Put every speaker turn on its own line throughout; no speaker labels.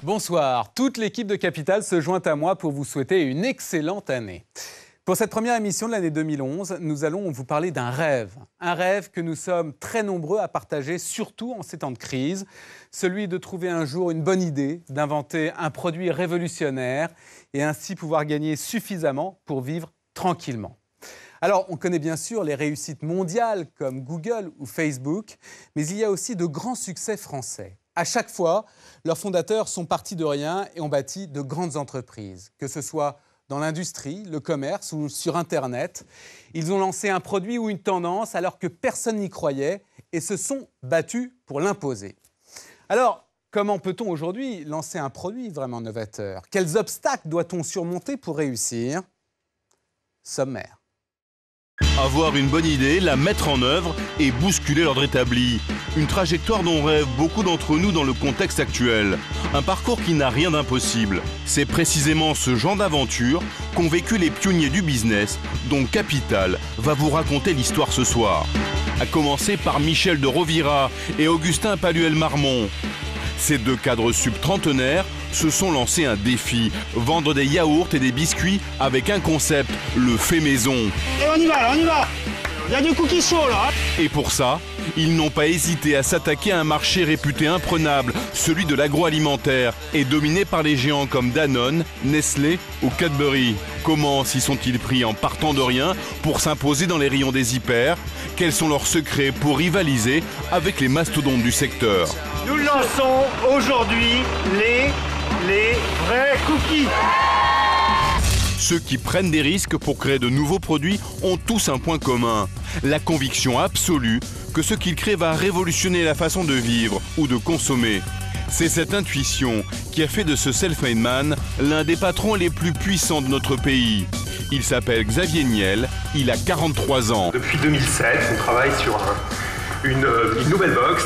Bonsoir, toute l'équipe de Capital se joint à moi pour vous souhaiter une excellente année. Pour cette première émission de l'année 2011, nous allons vous parler d'un rêve. Un rêve que nous sommes très nombreux à partager, surtout en ces temps de crise. Celui de trouver un jour une bonne idée, d'inventer un produit révolutionnaire et ainsi pouvoir gagner suffisamment pour vivre tranquillement. Alors, on connaît bien sûr les réussites mondiales comme Google ou Facebook, mais il y a aussi de grands succès français. À chaque fois, leurs fondateurs sont partis de rien et ont bâti de grandes entreprises. Que ce soit dans l'industrie, le commerce ou sur Internet, ils ont lancé un produit ou une tendance alors que personne n'y croyait et se sont battus pour l'imposer. Alors, comment peut-on aujourd'hui lancer un produit vraiment novateur? Quels obstacles doit-on surmonter pour réussir? Sommaire.
Avoir une bonne idée, la mettre en œuvre et bousculer l'ordre établi. Une trajectoire dont rêvent beaucoup d'entre nous dans le contexte actuel. Un parcours qui n'a rien d'impossible. C'est précisément ce genre d'aventure qu'ont vécu les pionniers du business dont Capital va vous raconter l'histoire ce soir. À commencer par Michel de Rovira et Augustin Paluel-Marmont. Ces deux cadres sub-trentenaires se sont lancés un défi, vendre des yaourts et des biscuits avec un concept, le fait maison.
Et on y va, on y va. Il y a du cookies chaud là.
Et pour ça, ils n'ont pas hésité à s'attaquer à un marché réputé imprenable, celui de l'agroalimentaire, et dominé par les géants comme Danone, Nestlé ou Cadbury. Comment s'y sont-ils pris en partant de rien pour s'imposer dans les rayons des hyper? Quels sont leurs secrets pour rivaliser avec les mastodontes du secteur?
Nous lançons aujourd'hui les vrais cookies.
Ceux qui prennent des risques pour créer de nouveaux produits ont tous un point commun, la conviction absolue que ce qu'ils créent va révolutionner la façon de vivre ou de consommer. C'est cette intuition qui a fait de ce self-made man l'un des patrons les plus puissants de notre pays. Il s'appelle Xavier Niel, il a 43 ans.
Depuis 2007, on travaille sur une nouvelle box.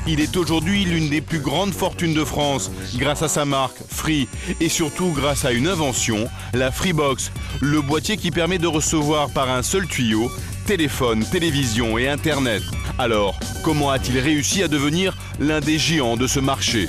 Il est aujourd'hui l'une des plus grandes fortunes de France, grâce à sa marque Free et surtout grâce à une invention, la Freebox, le boîtier qui permet de recevoir par un seul tuyau téléphone, télévision et Internet. Alors, comment a-t-il réussi à devenir l'un des géants de ce marché?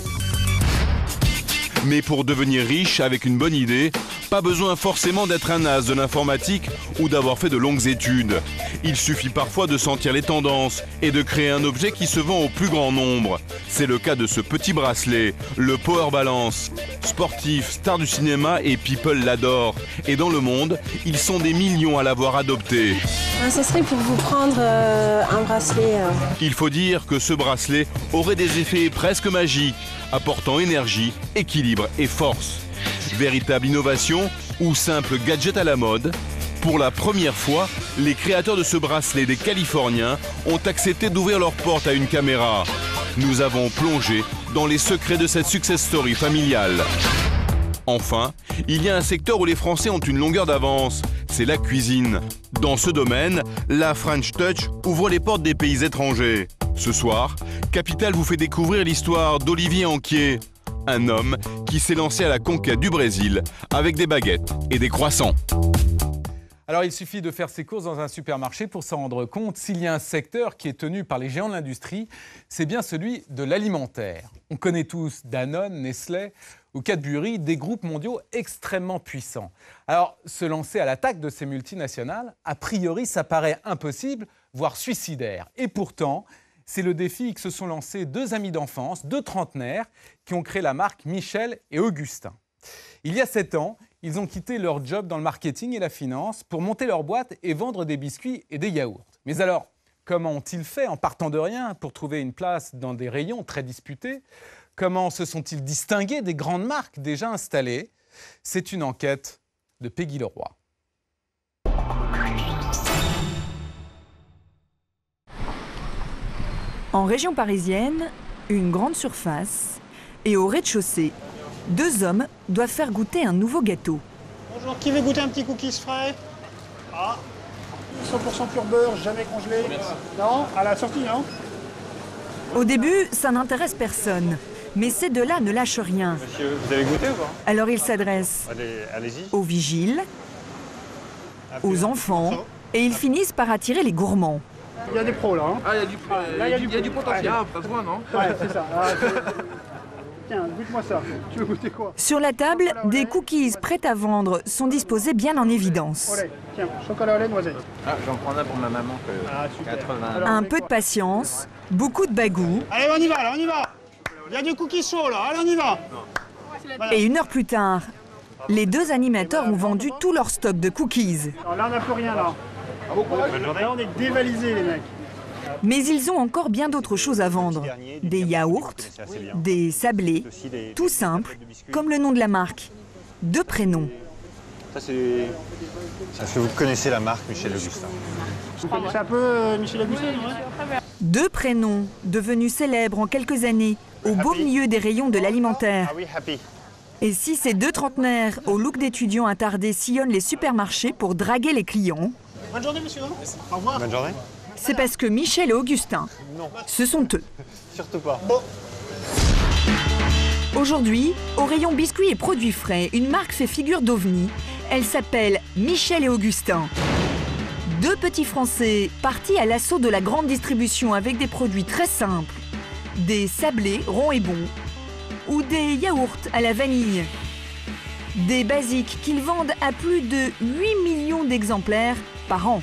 Mais pour devenir riche avec une bonne idée, pas besoin forcément d'être un as de l'informatique ou d'avoir fait de longues études. Il suffit parfois de sentir les tendances et de créer un objet qui se vend au plus grand nombre. C'est le cas de ce petit bracelet, le Power Balance. Sportifs, stars du cinéma et people l'adorent. Et dans le monde, ils sont des millions à l'avoir adopté.
Ce serait pour vous prendre un bracelet.
Il faut dire que ce bracelet aurait des effets presque magiques, apportant énergie, équilibre et force. Véritable innovation ou simple gadget à la mode, pour la première fois, les créateurs de ce bracelet des Californiens ont accepté d'ouvrir leurs portes à une caméra. Nous avons plongé dans les secrets de cette success story familiale. Enfin, il y a un secteur où les Français ont une longueur d'avance, c'est la cuisine. Dans ce domaine, la French Touch ouvre les portes des pays étrangers. Ce soir, Capital vous fait découvrir l'histoire d'Olivier Anquier, un homme qui s'est lancé à la conquête du Brésil avec des baguettes et des croissants.
Alors, il suffit de faire ses courses dans un supermarché pour s'en rendre compte. S'il y a un secteur qui est tenu par les géants de l'industrie, c'est bien celui de l'alimentaire. On connaît tous Danone, Nestlé ou Cadbury, des groupes mondiaux extrêmement puissants. Alors, se lancer à l'attaque de ces multinationales, a priori, ça paraît impossible, voire suicidaire. Et pourtant, c'est le défi que se sont lancés deux amis d'enfance, deux trentenaires, qui ont créé la marque Michel et Augustin. Il y a 7 ans, ils ont quitté leur job dans le marketing et la finance pour monter leur boîte et vendre des biscuits et des yaourts. Mais alors, comment ont-ils fait en partant de rien pour trouver une place dans des rayons très disputés? Comment se sont-ils distingués des grandes marques déjà installées? C'est une enquête de Peggy Leroy.
En région parisienne, une grande surface et au rez-de-chaussée, 2 hommes doivent faire goûter un nouveau gâteau.
Bonjour, qui veut goûter un petit cookies frais? Ah, 100% pur beurre, jamais congelé. Merci. Non, à la sortie, non?
Au début, ça n'intéresse personne. Mais ces deux-là ne lâchent rien.
Monsieur, vous avez goûté ou pas?
Alors ils s'adressent
Allez-y.
au vigile, aux enfants et ils finissent par attirer les gourmands.
Il y a des pros là. Hein.
Ah, il y a du potentiel. Ah, ça se voit, non?
Ouais, c'est ça. Ah, tiens, goûte-moi ça. Tu veux goûter quoi?
Sur la table, des cookies prêts à vendre sont disposés bien en évidence.
Au lait. Tiens, chocolat au lait, noisette.
Ah, j'en prends un pour ma maman.
Ah, super.
80.
Alors,
Un peu de patience, beaucoup de bagou,
allez, on y va, là, on y va. Il y a du cookie chaud là, allez, on y va.
et 1 heure plus tard, les deux animateurs ont vendu tout leur stock de cookies.
Alors là, on n'a plus rien là. Là, on est dévalisés, les mecs.
Mais ils ont encore bien d'autres choses à vendre. Des yaourts, des sablés, tout simple, comme le nom de la marque. 2 prénoms.
Ça, vous connaissez la marque Michel Augustin.
Vous connaissez un peu Michel Augustin, ouais?
2 prénoms devenus célèbres en quelques années au beau milieu des rayons de l'alimentaire.
Ah oui, Happy.
Et si ces 2 trentenaires au look d'étudiants attardés sillonnent les supermarchés pour draguer les clients,
Bonne journée, monsieur. Au revoir.
Bonne journée.
c'est parce que Michel et Augustin, ce sont eux.
Surtout pas.
Aujourd'hui, au rayon biscuits et produits frais, une marque fait figure d'ovni. Elle s'appelle Michel et Augustin. 2 petits Français partis à l'assaut de la grande distribution avec des produits très simples. Des sablés ronds et bons ou des yaourts à la vanille. Des basiques qu'ils vendent à plus de 8 millions d'exemplaires par an.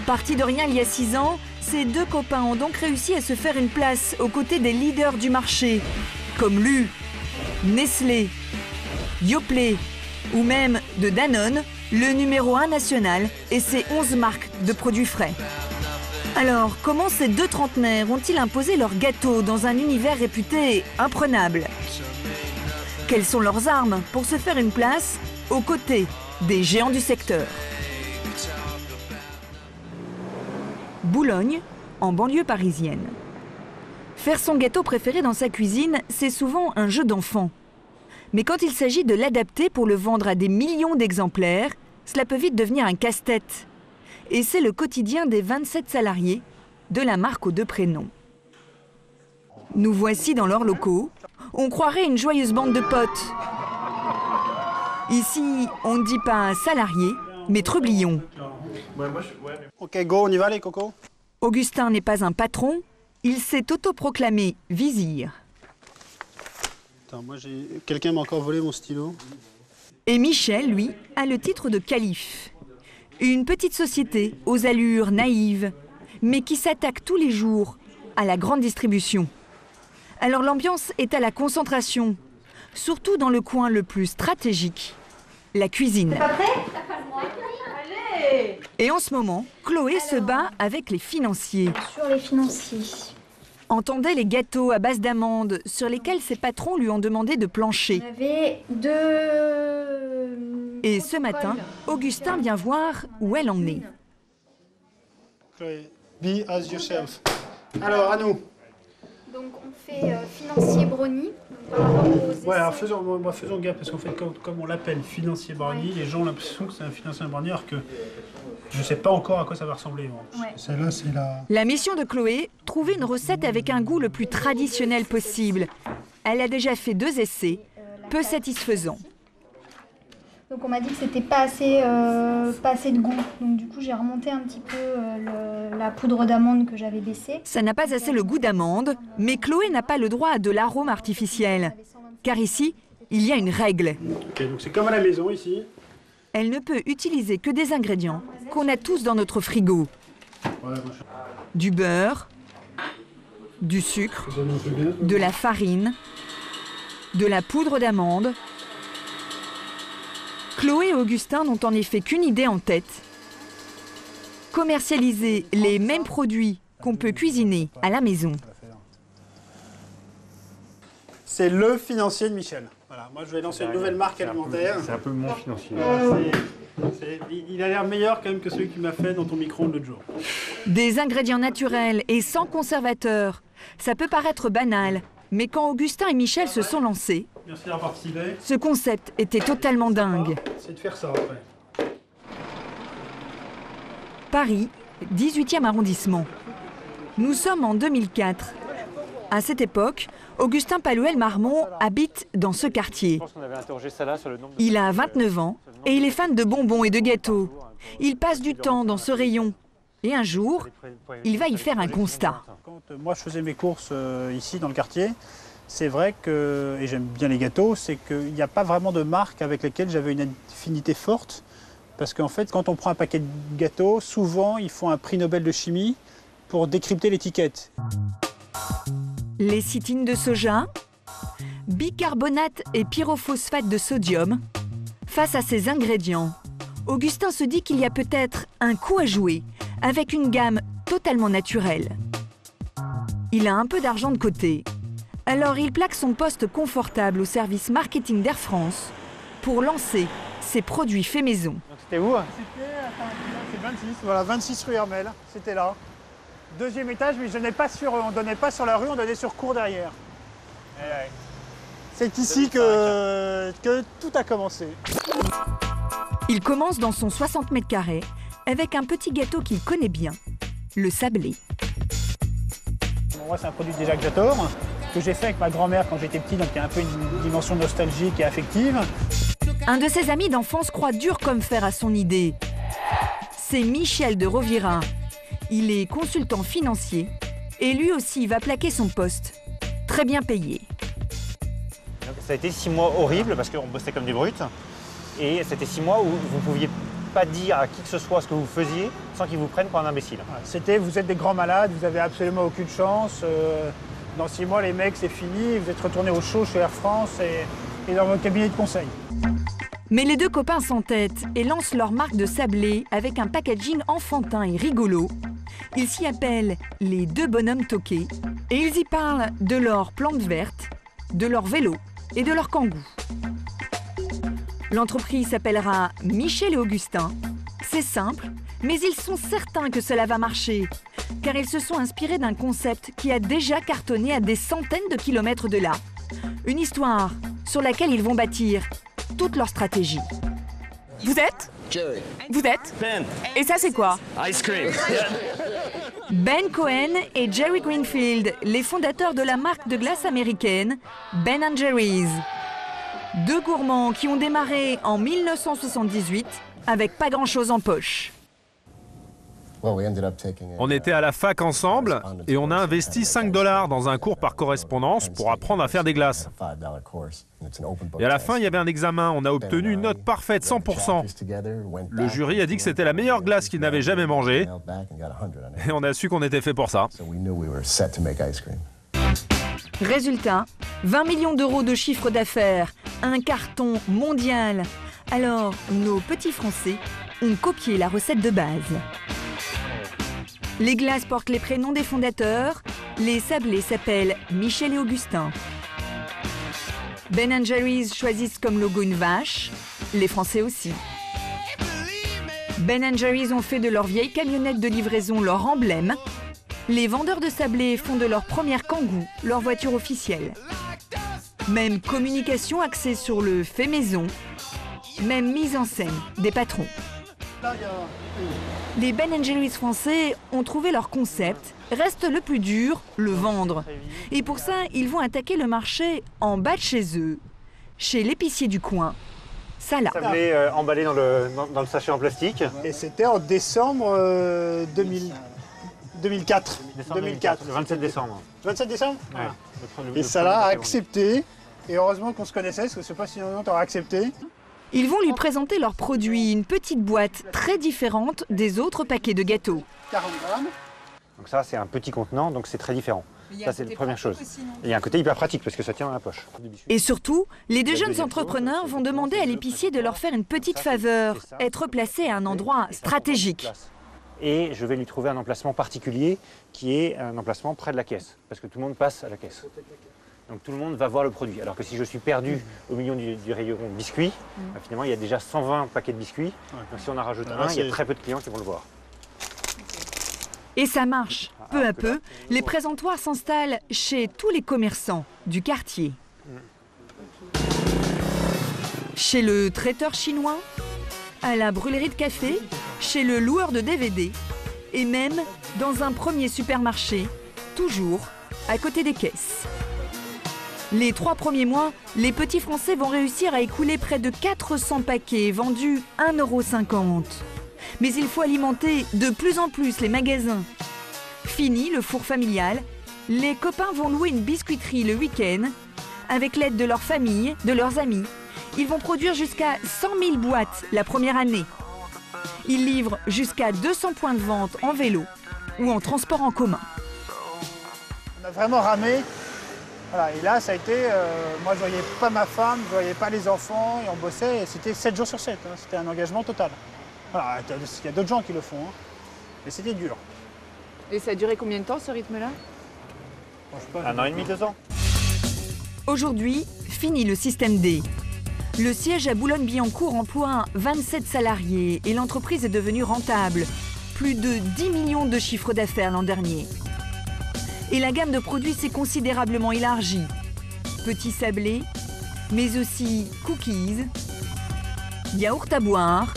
Partis de rien il y a 6 ans, ces 2 copains ont donc réussi à se faire une place aux côtés des leaders du marché, comme Lu, Nestlé, Yoplait ou même de Danone, le numéro 1 national et ses 11 marques de produits frais. Alors, comment ces 2 trentenaires ont-ils imposé leur gâteau dans un univers réputé imprenable? Quelles sont leurs armes pour se faire une place aux côtés des géants du secteur? Boulogne, en banlieue parisienne. Faire son gâteau préféré dans sa cuisine, c'est souvent un jeu d'enfant. Mais quand il s'agit de l'adapter pour le vendre à des millions d'exemplaires, cela peut vite devenir un casse-tête. Et c'est le quotidien des 27 salariés de la marque aux 2 prénoms. Nous voici dans leurs locaux. On croirait une joyeuse bande de potes. Ici, on ne dit pas salariés, mais trublions.
Ok, go, on y va, les cocos.
Augustin n'est pas un patron, il s'est autoproclamé vizir.
Attends, quelqu'un m'a encore volé mon stylo.
Et Michel, lui, a le titre de calife. Une petite société aux allures naïves, mais qui s'attaque tous les jours à la grande distribution. Alors l'ambiance est à la concentration, surtout dans le coin le plus stratégique, la cuisine.
Pas prêt? Allez!
Et en ce moment, Chloé se bat avec les financiers.
Sur les financiers.
Entendez les gâteaux à base d'amandes sur lesquels ses patrons lui ont demandé de plancher.
J'avais 2...
Et ce matin, Augustin vient voir où elle en est.
Chloé, be as yourself. Alors, à nous.
Donc on fait financier brownie par rapport aux essais.
Ouais, alors faisons gaffe, parce qu'en fait, comme on l'appelle financier brownie, les gens ont l'impression que c'est un financier brownie, alors que je ne sais pas encore à quoi ça va ressembler.
Ouais.
Celle-là, c'est la...
La mission de Chloé, trouver une recette avec un goût le plus traditionnel possible. Elle a déjà fait 2 essais, peu satisfaisants.
Donc on m'a dit que c'était pas assez de goût. Donc du coup j'ai remonté un petit peu la poudre d'amande que j'avais baissée.
Ça n'a pas assez le goût d'amande, mais Chloé n'a pas le droit à de l'arôme artificiel. Car ici, il y a une règle.
Ok, donc c'est comme à la maison ici.
Elle ne peut utiliser que des ingrédients qu'on a tous dans notre frigo. Du beurre, du sucre, de la farine, de la poudre d'amande. Chloé et Augustin n'ont en effet qu'une idée en tête. Commercialiser les mêmes produits qu'on peut cuisiner à la maison.
C'est le financier de Michel. Voilà, moi je vais lancer une nouvelle marque alimentaire.
C'est un peu mon financier.
Il a l'air meilleur quand même que celui que tu m'as fait dans ton micro-ondes l'autre jour.
Des ingrédients naturels et sans conservateur. Ça peut paraître banal, mais quand Augustin et Michel se sont lancés,
Merci d'avoir participé.
ce concept était totalement dingue.
C'est de faire ça après.
Paris, 18e arrondissement. Nous sommes en 2004. À cette époque, Augustin Palouel-Marmont habite dans ce quartier. Il a 29 ans et il est fan de bonbons et de gâteaux. Il passe du temps dans ce rayon. Et un jour, il va y faire un constat.
Quand moi je faisais mes courses ici dans le quartier, c'est vrai que, et j'aime bien les gâteaux, c'est qu'il n'y a pas vraiment de marques avec lesquelles j'avais une affinité forte. Parce qu'en fait, quand on prend un paquet de gâteaux, souvent ils font un prix Nobel de chimie pour décrypter l'étiquette.
Lécithine de soja, bicarbonate et pyrophosphate de sodium. Face à ces ingrédients, Augustin se dit qu'il y a peut-être un coup à jouer avec une gamme totalement naturelle. Il a un peu d'argent de côté, alors il plaque son poste confortable au service marketing d'Air France pour lancer ses produits faits maison.
C'était où? C'est 26, voilà, 26 rue Hermel, c'était là. Deuxième étage, mais on ne donnait pas sur la rue, on donnait sur cour derrière. C'est ici que tout a commencé.
Il commence dans son 60 mètres carrés avec un petit gâteau qu'il connaît bien, le sablé.
Moi, c'est un produit de Jacques Jator que j'ai fait avec ma grand-mère quand j'étais petit, donc il y a un peu une dimension nostalgique et affective.
Un de ses amis d'enfance croit dur comme fer à son idée. C'est Michel de Rovira. Il est consultant financier et lui aussi va plaquer son poste, très bien payé.
Donc, ça a été 6 mois horribles parce qu'on bossait comme des brutes. Et c'était 6 mois où vous ne pouviez pas dire à qui que ce soit ce que vous faisiez sans qu'ils vous prennent pour un imbécile.
C'était, vous êtes des grands malades, vous n'avez absolument aucune chance. Dans 6 mois, les mecs, c'est fini. Vous êtes retournés au chaud chez Air France et dans votre cabinet de conseil.
Mais les deux copains s'entêtent et lancent leur marque de sablé avec un packaging enfantin et rigolo. Ils s'y appellent les deux bonhommes toqués et ils y parlent de leurs plantes vertes, de leur vélo et de leur kangou. L'entreprise s'appellera Michel et Augustin. C'est simple, mais ils sont certains que cela va marcher, car ils se sont inspirés d'un concept qui a déjà cartonné à des centaines de kilomètres de là. Une histoire sur laquelle ils vont bâtir toute leur stratégie.
Vous êtes?
Jerry.
Vous êtes?
Ben.
Et ça, c'est quoi?
Ice cream.
Ben Cohen et Jerry Greenfield, les fondateurs de la marque de glace américaine Ben & Jerry's. Deux gourmands qui ont démarré en 1978 avec pas grand-chose en poche.
On était à la fac ensemble et on a investi $5 dans un cours par correspondance pour apprendre à faire des glaces. Et à la fin, il y avait un examen. On a obtenu une note parfaite, 100%. Le jury a dit que c'était la meilleure glace qu'il n'avait jamais mangée. Et on a su qu'on était fait pour ça.
Résultat, 20 millions d'euros de chiffre d'affaires, un carton mondial. Alors, nos petits Français ont copié la recette de base. Les glaces portent les prénoms des fondateurs. Les sablés s'appellent Michel et Augustin. Ben & Jerry's choisissent comme logo une vache. Les Français aussi. Ben & Jerry's ont fait de leur vieille camionnette de livraison leur emblème. Les vendeurs de sablés font de leur première kangou leur voiture officielle. Même communication axée sur le fait maison. Même mise en scène des patrons. Les Ben & Jerry's français ont trouvé leur concept. Reste le plus dur, le vendre. Et pour ça, ils vont attaquer le marché en bas de chez eux, chez l'épicier du coin, Salah.
Sablé emballé dans le sachet en plastique.
Et c'était en décembre 2004.
2004, le 27 décembre.
27 décembre
Ouais.
Et Salah a accepté. Et heureusement qu'on se connaissait, parce que je ne sais pas si on t'aurait accepté.
Ils vont lui présenter leur produit, une petite boîte très différente des autres paquets de gâteaux.
40 grammes.
Donc ça, c'est un petit contenant, donc c'est très différent. Ça, c'est la première chose. Il y a un côté hyper pratique parce que ça tient dans la poche.
Et surtout, les deux jeunes entrepreneurs vont demander à l'épicier de leur faire une petite faveur, être placés à un endroit stratégique.
Et je vais lui trouver un emplacement particulier qui est un emplacement près de la caisse, parce que tout le monde passe à la caisse. Donc tout le monde va voir le produit. Alors que si je suis perdu au milieu du rayon biscuits, finalement il y a déjà 120 paquets de biscuits. Donc si on en rajoute un, il y a très peu de clients qui vont le voir.
Et ça marche. Peu à peu, les présentoirs s'installent chez tous les commerçants du quartier. Chez le traiteur chinois, à la brûlerie de café, chez le loueur de DVD et même dans un premier supermarché, toujours à côté des caisses. Les 3 premiers mois, les petits Français vont réussir à écouler près de 400 paquets vendus 1,50 €. Mais il faut alimenter de plus en plus les magasins. Fini le four familial, les copains vont louer une biscuiterie le week-end. Avec l'aide de leur famille, de leurs amis, ils vont produire jusqu'à 100 000 boîtes la première année. Ils livrent jusqu'à 200 points de vente en vélo ou en transport en commun.
On a vraiment ramé. Voilà, et là, ça a été, moi je ne voyais pas ma femme, je ne voyais pas les enfants, et on bossait, et c'était 7 jours sur 7, hein, c'était un engagement total. Voilà, il y a d'autres gens qui le font, hein, mais c'était dur.
Et ça a duré combien de temps ce rythme-là?
1 an et demi, 2 ans.
Aujourd'hui, fini le système D. Le siège à Boulogne-Billancourt emploie 27 salariés et l'entreprise est devenue rentable. Plus de 10 millions de chiffres d'affaires l'an dernier. Et la gamme de produits s'est considérablement élargie. Petits sablés, mais aussi cookies, yaourt à boire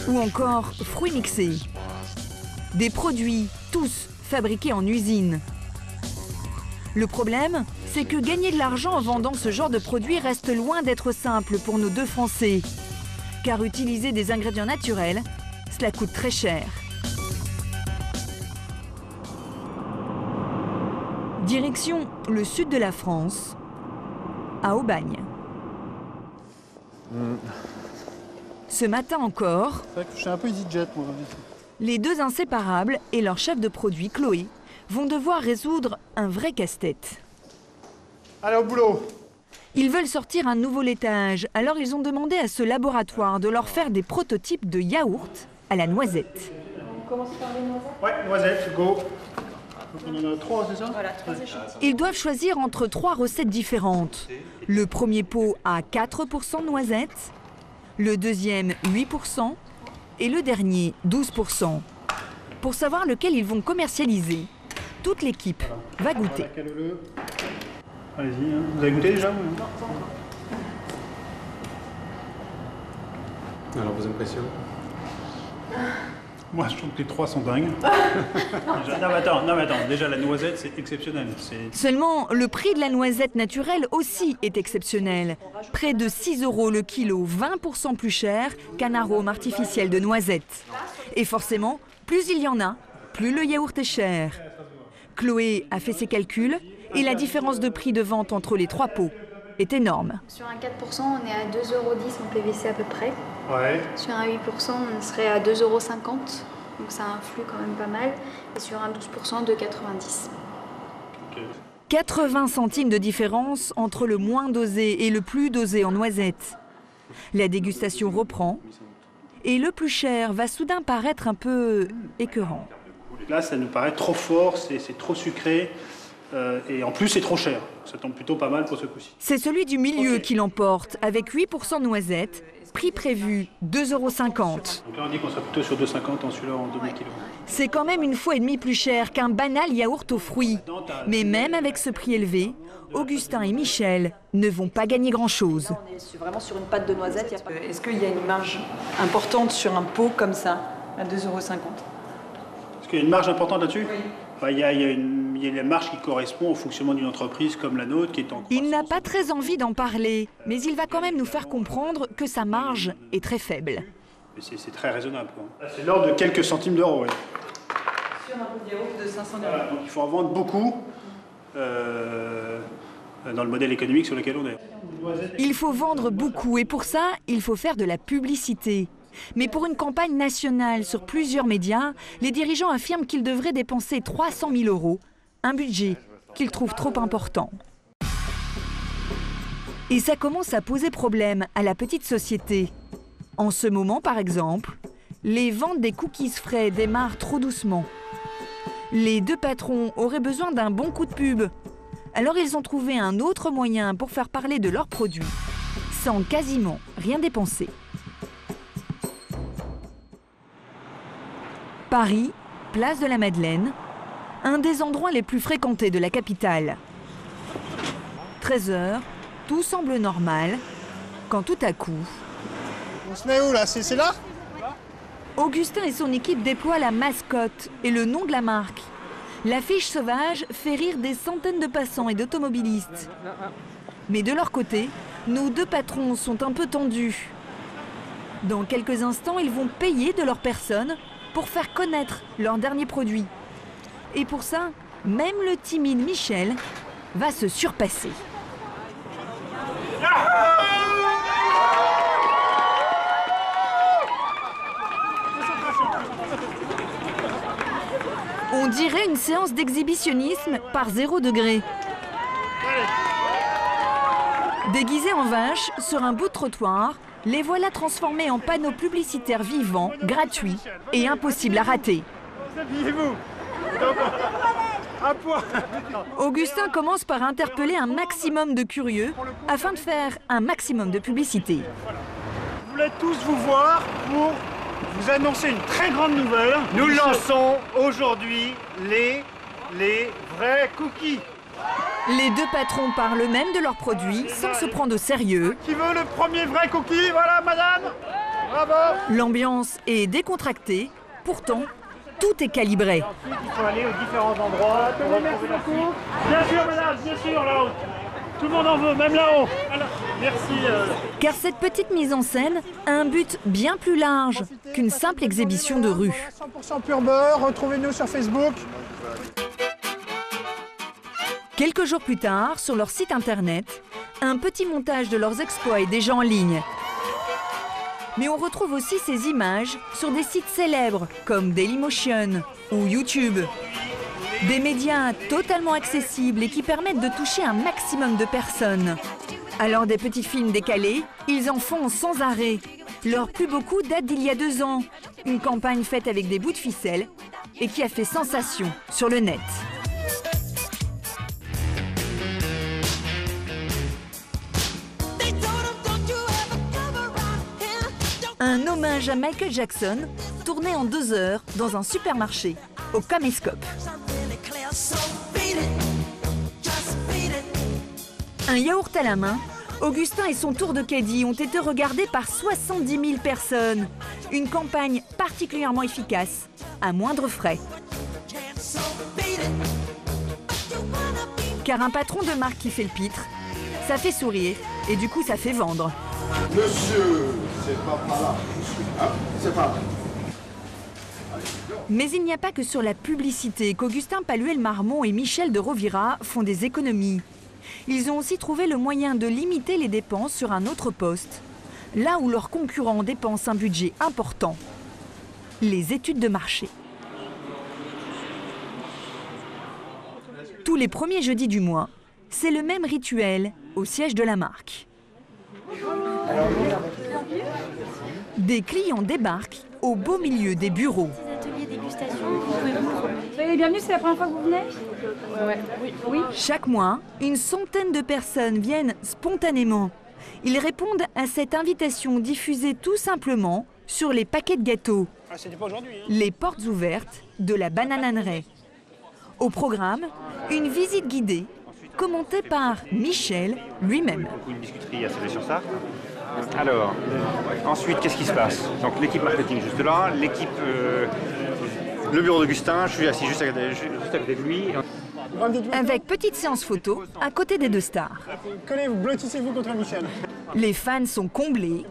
ou encore fruits mixés. Des produits tous fabriqués en usine. Le problème, c'est que gagner de l'argent en vendant ce genre de produits reste loin d'être simple pour nos 2 Français. Car utiliser des ingrédients naturels, cela coûte très cher. Direction le sud de la France, à Aubagne. Ce matin encore,
C'est vrai que je suis un peu EasyJet, moi.
les 2 inséparables et leur chef de produit, Chloé, vont devoir résoudre un vrai casse-tête.
Allez, au boulot!
Ils veulent sortir un nouveau laitage, alors ils ont demandé à ce laboratoire de leur faire des prototypes de yaourt à la noisette.
On commence par les noisettes?
Ouais, noisettes, go! Donc on en a 3, c'est ça?
Voilà, 3 échantillons.
Ils doivent choisir entre 3 recettes différentes. Le premier pot à 4% de noisettes, le deuxième 8% et le dernier 12%. Pour savoir lequel ils vont commercialiser, toute l'équipe va goûter.
Allez-y, hein. Vous avez goûté déjà? Non,
Alors, vos impressions?
Moi, je trouve que les 3 sont dingues. non, mais attends, déjà la noisette, c'est exceptionnel.
Seulement, le prix de la noisette naturelle aussi est exceptionnel. Près de 6 € le kilo, 20% plus cher qu'un arôme artificiel de noisette. Et forcément, plus il y en a, plus le yaourt est cher. Chloé a fait ses calculs et la différence de prix de vente entre les 3 pots est énorme.
Sur un 4%, on est à 2,10 € en PVC à peu près.
Ouais.
Sur un 8%, on serait à 2,50 €. Donc ça influe quand même pas mal. Et sur un 12%, 2,90 €.
80 centimes de différence entre le moins dosé et le plus dosé en noisettes. La dégustation reprend et le plus cher va soudain paraître un peu écœurant.
Là, ça nous paraît trop fort, c'est trop sucré. Et en plus, c'est trop cher. Ça tombe plutôt pas mal pour ce coup-ci.
C'est celui du milieu qui l'emporte, avec 8% noisettes, prix prévu 2,50 €.
Donc là, on dit qu'on sera plutôt sur 2,50 en celui-là en 2000 kg.
C'est quand même 1,5 fois plus cher qu'un banal yaourt aux fruits. Mais même avec ce prix élevé, Augustin et Michel ne vont pas gagner grand-chose.
On est vraiment sur une pâte de noisette. Est-ce qu'il y a une marge importante sur un pot comme ça, à 2,50 €?
Est-ce qu'il y a une marge importante là-dessus? Oui. Bah, il y a la marge qui correspond au fonctionnement d'une entreprise comme la nôtre qui est en croissance.
Il n'a pas très envie d'en parler, mais il va quand même nous faire comprendre que sa marge est très faible.
C'est très raisonnable, quoi. C'est l'ordre de quelques centimes d'euros. Ouais.
Sur un pot de yaourt de 500 €.
Voilà, donc il faut en vendre beaucoup dans le modèle économique sur lequel on est.
Il faut vendre beaucoup et pour ça, il faut faire de la publicité. Mais pour une campagne nationale sur plusieurs médias, les dirigeants affirment qu'ils devraient dépenser 300 000 €, un budget qu'ils trouvent trop important. Et ça commence à poser problème à la petite société. En ce moment, par exemple, les ventes des cookies frais démarrent trop doucement. Les 2 patrons auraient besoin d'un bon coup de pub. Alors ils ont trouvé un autre moyen pour faire parler de leurs produits, sans quasiment rien dépenser. Paris, place de la Madeleine, un des endroits les plus fréquentés de la capitale. 13 h, tout semble normal, quand tout à coup...
On se met où là? C'est là?
Augustin et son équipe déploient la mascotte et le nom de la marque. L'affiche sauvage fait rire des centaines de passants et d'automobilistes. Mais de leur côté, nos deux patrons sont un peu tendus. Dans quelques instants, ils vont payer de leur personne pour faire connaître leur dernier produit. Et pour ça, même le timide Michel va se surpasser. On dirait une séance d'exhibitionnisme par 0 degré. Déguisés en vaches, sur un bout de trottoir, les voilà transformés en panneaux publicitaires vivants, gratuits et impossibles à rater. Augustin commence par interpeller un maximum de curieux afin de faire un maximum de publicité.
Je voulais tous vous voir pour vous annoncer une très grande nouvelle. Nous lançons aujourd'hui les vrais cookies.
Les deux patrons parlent même de leurs produits sans se prendre au sérieux.
Qui veut le premier vrai cookie? Voilà, madame. Bravo.
L'ambiance est décontractée, pourtant tout est calibré.
Ensuite, il faut aller aux différents endroits pour retrouver la suite. Bien sûr, madame, bien sûr, là-haut. Tout le monde en veut, même là-haut. Merci.
Car cette petite mise en scène a un but bien plus large qu'une simple exhibition de rue.
100% pur beurre, retrouvez-nous sur Facebook.
Quelques jours plus tard, sur leur site internet, un petit montage de leurs exploits est déjà en ligne. Mais on retrouve aussi ces images sur des sites célèbres comme Dailymotion ou YouTube. Des médias totalement accessibles et qui permettent de toucher un maximum de personnes. Alors des petits films décalés, ils en font sans arrêt. Leur plus beau coup date d'il y a 2 ans. Une campagne faite avec des bouts de ficelle et qui a fait sensation sur le net. Un hommage à Michael Jackson, tourné en 2 heures dans un supermarché, au Caméscope. Un yaourt à la main, Augustin et son tour de caddie ont été regardés par 70 000 personnes. Une campagne particulièrement efficace, à moindre frais. Car un patron de marque qui fait le pitre, ça fait sourire et du coup ça fait vendre.
Monsieur, c'est pas par là. Ah, c'est pas là.
Mais il n'y a pas que sur la publicité qu'Augustin Paluel-Marmont et Michel de Rovira font des économies. Ils ont aussi trouvé le moyen de limiter les dépenses sur un autre poste, là où leurs concurrents dépensent un budget important. Les études de marché. Tous les premiers jeudis du mois, c'est le même rituel au siège de la marque. Des clients débarquent au beau milieu des bureaux.
Soyez les bienvenus, c'est la première fois que vous venez? Oui.
Chaque mois, une centaine de personnes viennent spontanément. Ils répondent à cette invitation diffusée tout simplement sur les paquets de gâteaux. Les portes ouvertes de la bananerie. Au programme, une visite guidée, commentée par Michel lui-même.
Une biscuiterie à sauver sur ça. Alors, ensuite, qu'est-ce qui se passe? Donc l'équipe marketing juste là, l'équipe, le bureau d'Augustin, je suis assis juste à côté de lui.
Avec petite séance photo à côté des 2 stars.
Collez-vous, blottissez-vous contre Michel.
Les fans sont comblés.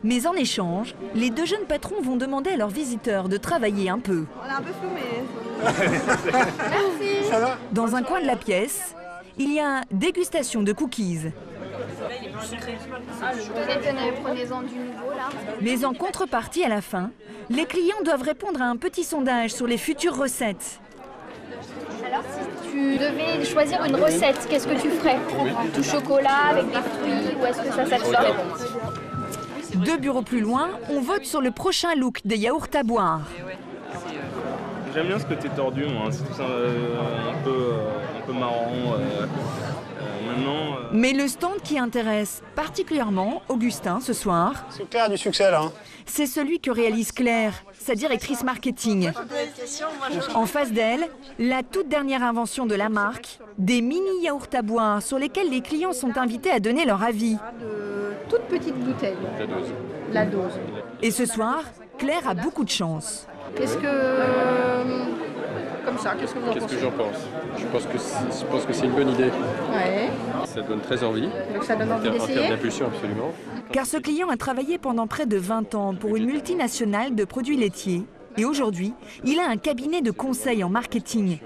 Mais en échange, les 2 jeunes patrons vont demander à leurs visiteurs de travailler un peu.
On est un peu flou, mais...
Merci.
Ça va?
Dans un coin de la pièce, il y a dégustation de cookies.
Tenez, prenez-en du nouveau là.
Mais en contrepartie, à la fin, les clients doivent répondre à un petit sondage sur les futures recettes.
Alors, si tu devais choisir une recette, qu'est-ce que tu ferais? Du chocolat avec des fruits ou est-ce que ça te ferait?
2 bureaux plus loin, on vote sur le prochain look des yaourts à boire.
J'aime bien ce côté tordu, moi. C'est tout ça un peu marrant. Maintenant,
Mais le stand qui intéresse particulièrement Augustin ce soir,
C'est Claire du succès là.
c'est celui que réalise Claire, sa directrice marketing. En face d'elle, la toute dernière invention de la marque, des mini yaourts à boire sur lesquels les clients sont invités à donner leur avis.
De toutes petites bouteilles. La dose.
Et ce soir, Claire a beaucoup de chance.
Est-ce que, comme ça. Qu'est-ce que vous en pensez?
Qu'est-ce que j'en pense? Je pense que c'est une bonne idée.
Ouais.
Ça donne très envie.
Donc ça donne envie d'essayer?
En termes d'impulsion, absolument.
Car ce client a travaillé pendant près de 20 ans pour une multinationale de produits laitiers. Et aujourd'hui, il a un cabinet de conseil en marketing.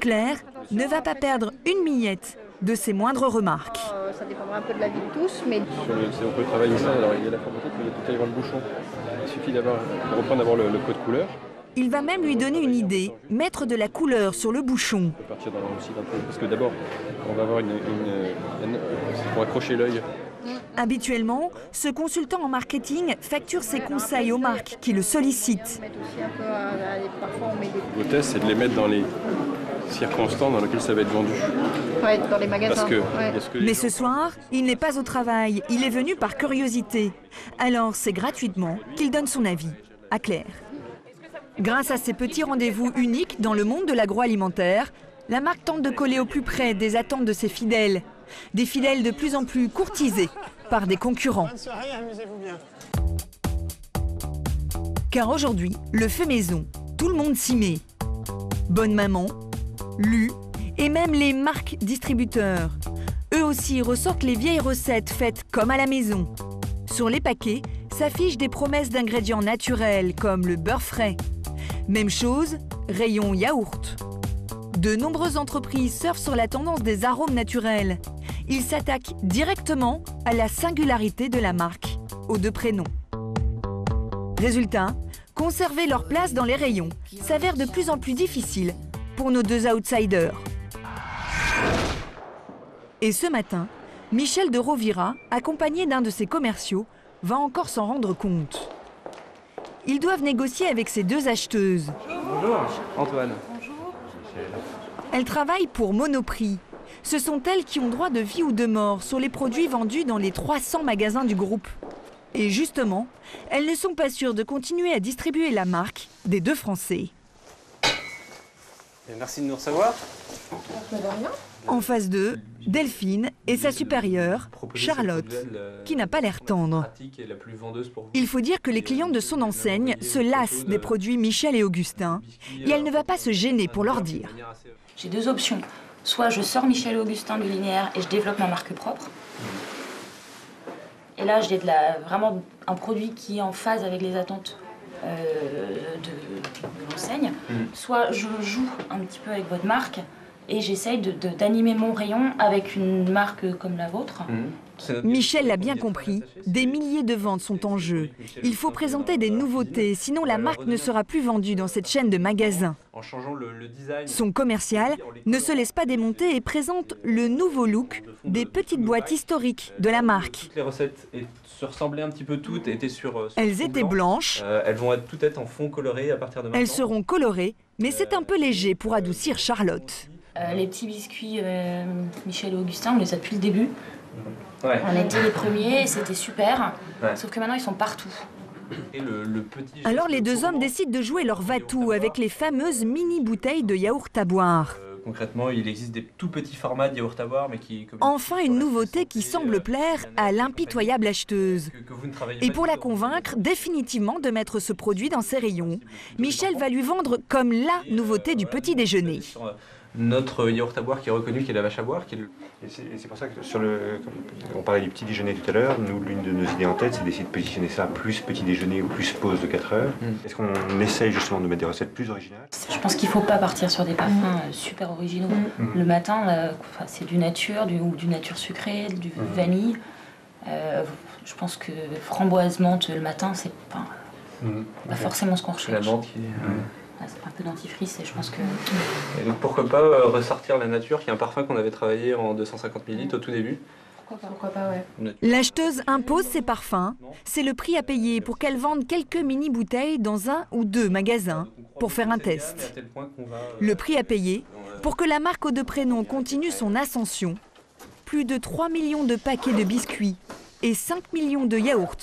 Claire ne va pas perdre une miette de ses moindres remarques.
Ça dépendra un peu de la vie de tous, mais...
On peut travailler ça. Alors il y a la formaté qu'il faut aller voir le bouchon. Il suffit de reprendre d'abord le code couleur.
Il va même lui donner une idée, mettre de la couleur sur le bouchon.
On peut partir dans aussi d'un peu, parce que d'abord, on va avoir pour accrocher l'œil.
Habituellement, ce consultant en marketing facture ses conseils aux marques qui le sollicitent.
L'hypothèse, c'est de les mettre dans les circonstances dans lesquelles ça va être vendu.
Ouais, dans les magasins.
Parce que,
ouais.
Mais ce soir, il n'est pas au travail, il est venu par curiosité. Alors c'est gratuitement qu'il donne son avis à Claire. Grâce à ces petits rendez-vous uniques dans le monde de l'agroalimentaire, la marque tente de coller au plus près des attentes de ses fidèles. Des fidèles de plus en plus courtisés par des concurrents. Car aujourd'hui, le fait maison, tout le monde s'y met. Bonne Maman, Lu et même les marques distributeurs. Eux aussi ressortent les vieilles recettes faites comme à la maison. Sur les paquets s'affichent des promesses d'ingrédients naturels comme le beurre frais. Même chose, rayon yaourt. De nombreuses entreprises surfent sur la tendance des arômes naturels. Ils s'attaquent directement à la singularité de la marque, aux deux prénoms. Résultat, conserver leur place dans les rayons s'avère de plus en plus difficile pour nos deux outsiders. Et ce matin, Michel de Rovira, accompagné d'un de ses commerciaux, va encore s'en rendre compte. Ils doivent négocier avec ces deux acheteuses.
Bonjour, Antoine.
Elles travaillent pour Monoprix. Ce sont elles qui ont droit de vie ou de mort sur les produits vendus dans les 300 magasins du groupe. Et justement, elles ne sont pas sûres de continuer à distribuer la marque des deux Français.
Merci de nous recevoir.
En face d'eux, Delphine et sa supérieure, Charlotte, qui n'a pas l'air tendre. Il faut dire que les clients de son enseigne se lassent des produits Michel et Augustin, et elle ne va pas se gêner pour leur dire.
J'ai deux options. Soit je sors Michel et Augustin du linéaire et je développe ma marque propre. Et là, j'ai vraiment un produit qui est en phase avec les attentes de l'enseigne. Soit je joue un petit peu avec votre marque et j'essaye d'animer mon rayon avec une marque comme la vôtre.
Michel l'a bien compris, des milliers de ventes sont en jeu. Il faut présenter des nouveautés, sinon la marque ne sera plus vendue dans cette chaîne de magasins. Son commercial ne se laisse pas démonter et présente le nouveau look des petites boîtes historiques de la marque.
Toutes les recettes se ressemblaient un petit peu toutes, étaient sur
elles étaient blanches.
Elles vont toutes être en fond coloré à partir de maintenant.
Elles seront colorées, mais c'est un peu léger pour adoucir Charlotte.
Les petits biscuits Michel et Augustin, on les a depuis le début.
Ouais.
On était les premiers et c'était super,
ouais.
Sauf que maintenant ils sont partout.
Et le petit
alors les deux hommes décident de jouer leur va-tout avec les fameuses mini-bouteilles de yaourt à boire.
Concrètement, il existe des tout petits formats de yaourt à boire, mais qui...
Enfin une nouveauté qui semble plaire à l'impitoyable acheteuse. Et pour la convaincre définitivement de mettre ce produit dans ses rayons, Michel va lui vendre comme la nouveauté du petit déjeuner.
Notre yaourt à boire qui est reconnu, qui est la vache à boire.
Et c'est pour ça que on parlait du petit déjeuner tout à l'heure, nous l'une de nos idées en tête c'est d'essayer de positionner ça plus petit déjeuner ou plus pause de 4 heures. Est-ce qu'on essaye justement de mettre des recettes plus originales?
Je pense qu'il ne faut pas partir sur des parfums super originaux. Le matin, c'est du nature, du nature sucrée, du vanille. Je pense que framboise menthe le matin, c'est pas forcément ce qu'on recherche.
La menthe qui
c'est un peu dentifrice et je pense que...
Et donc pourquoi pas ressortir la nature, qui est un parfum qu'on avait travaillé en 250 ml au tout début.
Pourquoi pas, ouais.
L'acheteuse impose ses parfums. C'est le prix à payer pour qu'elle vende quelques mini-bouteilles dans 1 ou 2 magasins pour faire un test. Le prix à payer pour que la marque aux deux prénoms continue son ascension. Plus de 3 millions de paquets de biscuits et 5 millions de yaourts